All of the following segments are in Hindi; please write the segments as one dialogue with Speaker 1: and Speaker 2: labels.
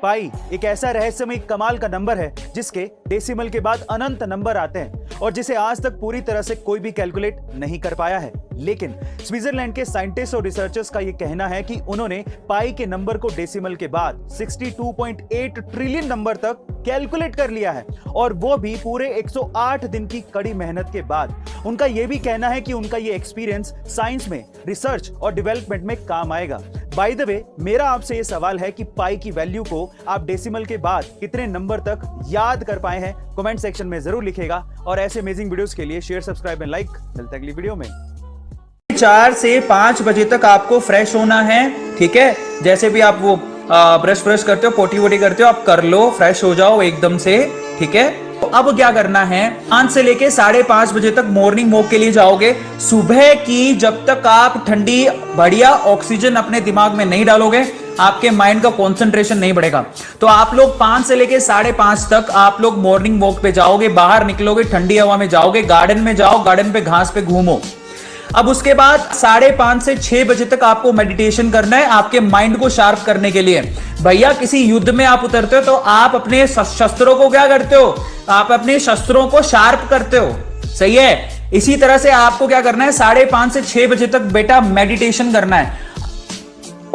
Speaker 1: पाई एक ऐसा रहस्यमय कमाल का नंबर है जिसके डेसिमल के बाद अनंत नंबर आते हैं और जिसे आज तक पूरी तरह से कोई भी कैलकुलेट नहीं कर पाया है। लेकिन स्विट्जरलैंड के साइंटिस्ट और रिसर्चर्स का यह कहना है कि उन्होंने पाई के नंबर को डेसिमल के बाद 62.8 ट्रिलियन नंबर तक कैलकुलेट कर लिया है, और वो भी पूरे 108 दिन की कड़ी मेहनत के बाद। उनका यह भी कहना है कि उनका यह एक्सपीरियंस साइंस में, रिसर्च और डेवलपमेंट में काम आएगा। बाय द वे, मेरा आपसे यह सवाल है कि पाई की वैल्यू को आप डेसिमल के बाद कितने नंबर तक याद कर पाए हैं? कमेंट सेक्शन में जरूर लिखेगा। और ऐसे अमेजिंग वीडियोस के लिए शेयर, सब्सक्राइब एंड लाइक। मिलते हैं अगली वीडियो में।
Speaker 2: 4 से 5 बजे तक आपको फ्रेश होना है, ठीक है। जैसे भी आप वो ब्रश करते हो, पोटी वोटी करते हो, आप कर लो, फ्रेश हो जाओ एकदम से, ठीक है। तो अब क्या करना है, 5 से लेके 5:30 बजे तक मॉर्निंग वॉक के लिए जाओगे। सुबह की जब तक आप ठंडी बढ़िया ऑक्सीजन अपने दिमाग में नहीं डालोगे, आपके माइंड का कंसंट्रेशन नहीं बढ़ेगा। तो आप लोग 5 से लेके 5:30 तक आप लोग मॉर्निंग वॉक पे जाओगे, बाहर निकलोगे, ठंडी हवा में जाओगे, गार्डन में जाओ, गार्डन पे घास पे घूमो। अब उसके बाद 5:30 से 6 बजे तक आपको मेडिटेशन करना है, आपके माइंड को शार्प करने के लिए। भैया किसी युद्ध में आप उतरते हो तो आप अपने शस्त्रों को क्या करते हो, आप अपने शस्त्रों को शार्प करते हो, सही है। इसी तरह से आपको क्या करना है, 5:30 से 6 बजे तक बेटा मेडिटेशन करना है।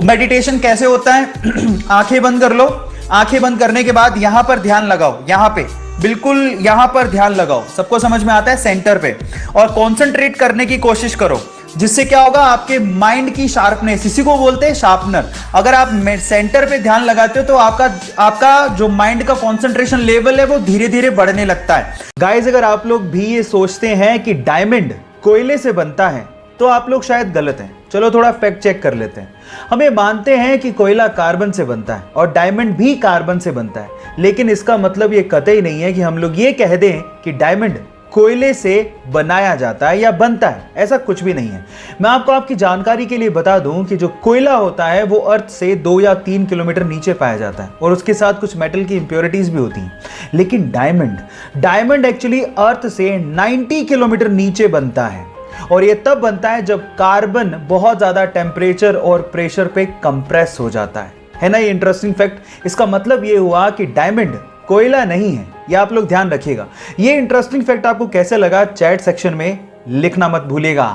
Speaker 2: मेडिटेशन कैसे होता है आंखें बंद कर लो, आंखें बंद करने के बाद यहां पर ध्यान लगाओ, यहां पे बिल्कुल यहां पर ध्यान लगाओ, सबको समझ में आता है, सेंटर पे, और कंसंट्रेट करने की कोशिश करो। जिससे क्या होगा, आपके माइंड की शार्पनेस, इसी को बोलते हैं शार्पनर। अगर आप सेंटर पे ध्यान लगाते हो तो आपका जो माइंड का कंसंट्रेशन लेवल है वो धीरे धीरे बढ़ने लगता है।
Speaker 1: गाइस, अगर आप लोग भी ये सोचते हैं कि डायमंड कोयले से बनता है तो आप लोग शायद गलत हैं। चलो थोड़ा फैक्ट चेक कर लेते हैं। हमें मानते हैं कि कोयला कार्बन से बनता है और डायमंड भी कार्बन से बनता है, लेकिन इसका मतलब ये कतई नहीं है कि हम लोग ये कह दें कि डायमंड कोयले से बनाया जाता है या बनता है। ऐसा कुछ भी नहीं है। मैं आपको आपकी जानकारी के लिए बता दूं कि जो कोयला होता है वो अर्थ से 2 या 3 किलोमीटर नीचे पाया जाता है और उसके साथ कुछ मेटल की इंप्योरिटीज भी होती हैं। लेकिन डायमंड एक्चुअली अर्थ से 90 किलोमीटर नीचे बनता है, और ये तब बनता है जब कार्बन बहुत ज्यादा टेम्परेचर और प्रेशर पे कंप्रेस हो जाता है ना। ये इंटरेस्टिंग फैक्ट। इसका मतलब ये हुआ कि डायमंड कोयला नहीं है, ये आप लोग ध्यान रखिएगा। ये इंटरेस्टिंग फैक्ट आपको कैसे लगा, चैट सेक्शन में लिखना मत भूलिएगा।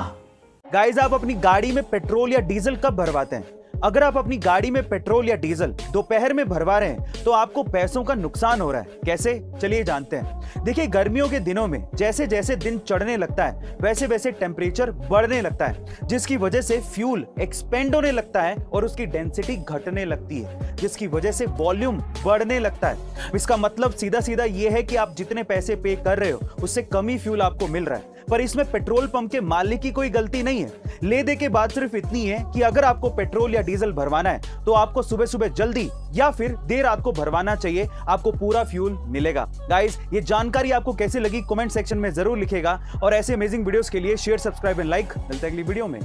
Speaker 1: गाइस, आप अपनी गाड़ी में पेट्रोल या डीजल कब भरवाते हैं? अगर आप अपनी गाड़ी में पेट्रोल या डीजल दोपहर में भरवा रहे हैं तो आपको पैसों का नुकसान हो रहा है। कैसे, चलिए जानते हैं। देखिए, गर्मियों के दिनों में जैसे जैसे दिन चढ़ने लगता है वैसे वैसे टेम्परेचर बढ़ने लगता है, जिसकी वजह से फ्यूल एक्सपेंड होने लगता है और उसकी डेंसिटी घटने लगती है, जिसकी वजह से वॉल्यूम बढ़ने लगता है। इसका मतलब सीधा सीधा ये है कि आप जितने पैसे पे कर रहे हो उससे कम ही फ्यूल आपको मिल रहा है। पर इसमें पेट्रोल पंप के मालिक की कोई गलती नहीं है। ले दे के बात सिर्फ इतनी है कि अगर आपको पेट्रोल या डीजल भरवाना है तो आपको सुबह सुबह जल्दी या फिर देर रात को भरवाना चाहिए, आपको पूरा फ्यूल मिलेगा। गाइस, ये जानकारी आपको कैसी लगी कमेंट सेक्शन में जरूर लिखेगा। और ऐसे अमेजिंग वीडियोस के लिए शेयर, सब्सक्राइब एंड लाइक। मिलते हैं अगली वीडियो में।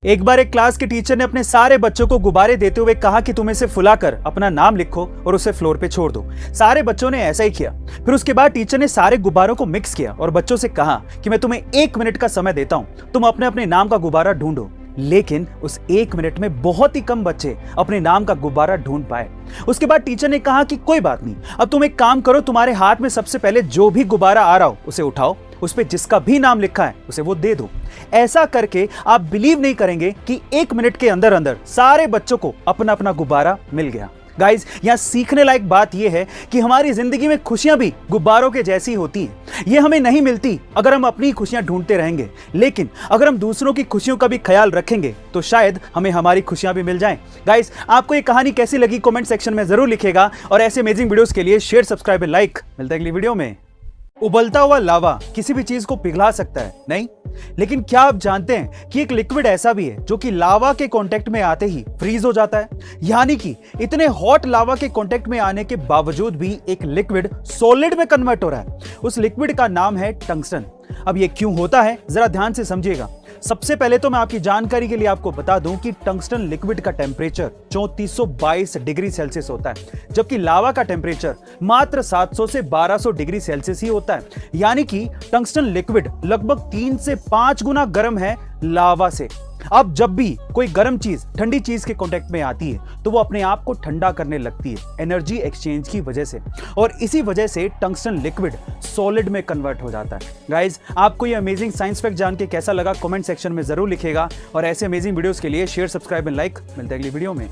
Speaker 1: एक बार एक क्लास के टीचर ने अपने सारे बच्चों को गुब्बारे देते हुए कहा कि तुम इसे फुलाकर अपना नाम लिखो और उसे फ्लोर पे छोड़ दो। सारे बच्चों ने ऐसा ही किया। फिर उसके बाद टीचर ने सारे गुब्बारों को मिक्स किया और बच्चों से कहा कि मैं तुम्हें 1 मिनट का समय देता हूं, तुम अपने अपने नाम का गुब्बारा ढूंढो। लेकिन उस 1 मिनट में बहुत ही कम बच्चे अपने नाम का गुब्बारा ढूंढ पाए। उसके बाद टीचर ने कहा कि कोई बात नहीं, अब तुम एक काम करो, तुम्हारे हाथ में सबसे पहले जो भी गुब्बारा आ रहा हो उसे उठाओ, उस पे जिसका भी नाम लिखा है उसे वो दे दो। ऐसा करके आप बिलीव नहीं करेंगे कि 1 मिनट के अंदर अंदर सारे बच्चों को अपना अपना गुब्बारा मिल गया। गाइस, यहां सीखने लायक बात यह है कि हमारी जिंदगी में खुशियां भी गुब्बारों के जैसी होती हैं। ये हमें नहीं मिलती अगर हम अपनी खुशियां ढूंढते रहेंगे, लेकिन अगर हम दूसरों की खुशियों का भी ख्याल रखेंगे तो शायद हमें हमारी खुशियां भी मिल जाएं। गाइस, आपको ये कहानी कैसी लगी कमेंट सेक्शन में जरूर लिखेगा। और ऐसे अमेजिंग वीडियोस के लिए शेयर, सब्सक्राइब एंड लाइक। मिलते हैं अगली वीडियो में। उबलता हुआ लावा किसी भी चीज को पिघला सकता है, नहीं? लेकिन क्या आप जानते हैं कि एक लिक्विड ऐसा भी है जो कि लावा के कांटेक्ट में आते ही फ्रीज हो जाता है? यानी कि इतने हॉट लावा के कांटेक्ट में आने के बावजूद भी एक लिक्विड सॉलिड में कन्वर्ट हो रहा है। उस लिक्विड का नाम है टंगस्टन। अब ये क्यों होता है, जरा ध्यान से समझिएगा। सबसे पहले तो मैं आपकी जानकारी के लिए आपको बता दूं कि टंगस्टन लिक्विड का टेम्परेचर 3422 डिग्री सेल्सियस होता है, जबकि लावा का टेम्परेचर मात्र 700 से 1200 डिग्री सेल्सियस ही होता है। यानी कि टंगस्टन लिक्विड लगभग 3 से 5 गुना गर्म है
Speaker 3: लावा से। अब जब भी कोई गर्म चीज ठंडी चीज के कांटेक्ट में आती है तो वो अपने आप को ठंडा करने लगती है एनर्जी एक्सचेंज की वजह से, और इसी वजह से टंगस्टन लिक्विड सॉलिड में कन्वर्ट हो जाता है। गाइज, आपको ये अमेजिंग साइंस फैक्ट जान के कैसा लगा कमेंट सेक्शन में जरूर लिखेगा, और ऐसे अमेजिंग वीडियोस के लिए शेयर, सब्सक्राइब एंड लाइक। मिलते हैं अगली वीडियो में।